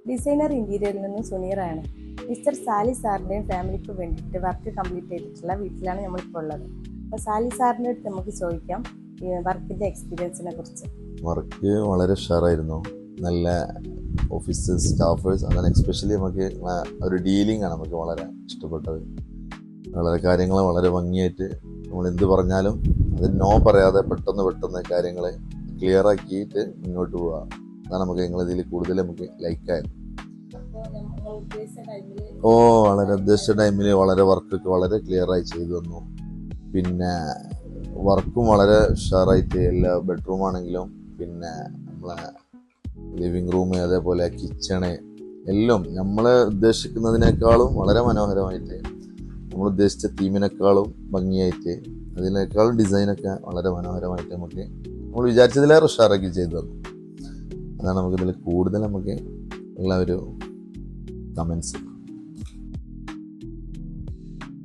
Designer ഇന്റീരിയറിൽ നിന്നും സുനീറാണ്. Mister Sally സാറിൻ്റെയും ഫാമിലിക്ക് വേണ്ടിയിട്ട് വർക്ക് കംപ്ലീറ്റ് ചെയ്തിട്ടുള്ള വീട്ടിലാണ് നമ്മളിപ്പോൾ ഉള്ളത്. അപ്പോൾ സാലി സാറിൻ്റെ അടുത്ത് നമുക്ക് ചോദിക്കാം വർക്കിൻ്റെ എക്സ്പീരിയൻസിനെ കുറിച്ച്. വർക്ക് വളരെ ഉഷാറായിരുന്നു. നല്ല ഓഫീസ് സ്റ്റാഫേഴ്സ്, അങ്ങനെ എക്സ്പെഷ്യലി നമുക്ക് ഒരു ഡീലിംഗ് ആണ് നമുക്ക് വളരെ ഇഷ്ടപ്പെട്ടത്. വളരെ കാര്യങ്ങൾ വളരെ ഭംഗിയായിട്ട് നമ്മൾ എന്ത് പറഞ്ഞാലും അത് നോ പറയാതെ പെട്ടെന്ന് കാര്യങ്ങൾ ക്ലിയർ ആക്കിയിട്ട് മുന്നോട്ട് പോവുക. അതാണ് നമുക്ക് നിങ്ങളിതിൽ കൂടുതൽ നമുക്ക് ലൈക്കായത്. വളരെ ഉദ്ദേശിച്ച ടൈമിൽ വളരെ വർക്കൊക്കെ വളരെ ക്ലിയർ ആയി ചെയ്തു തന്നു. പിന്നെ വർക്കും വളരെ ഉഷാറായിട്ട് എല്ലാ ബെഡ്റൂം ആണെങ്കിലും പിന്നെ നമ്മളെ ലിവിങ് റൂം അതേപോലെ കിച്ചണ് എല്ലാം നമ്മൾ ഉദ്ദേശിക്കുന്നതിനേക്കാളും വളരെ മനോഹരമായിട്ട്, നമ്മൾ ഉദ്ദേശിച്ച തീമിനേക്കാളും ഭംഗിയായിട്ട്, അതിനേക്കാളും ഡിസൈനൊക്കെ വളരെ മനോഹരമായിട്ട് നമുക്ക് നമ്മൾ വിചാരിച്ചതിലേറെ ഉഷാറാക്കി ചെയ്തു തന്നു. അതാണ് നമുക്കിതിൽ കൂടുതൽ നമുക്ക് ഉള്ള ഒരു കമൻസ്.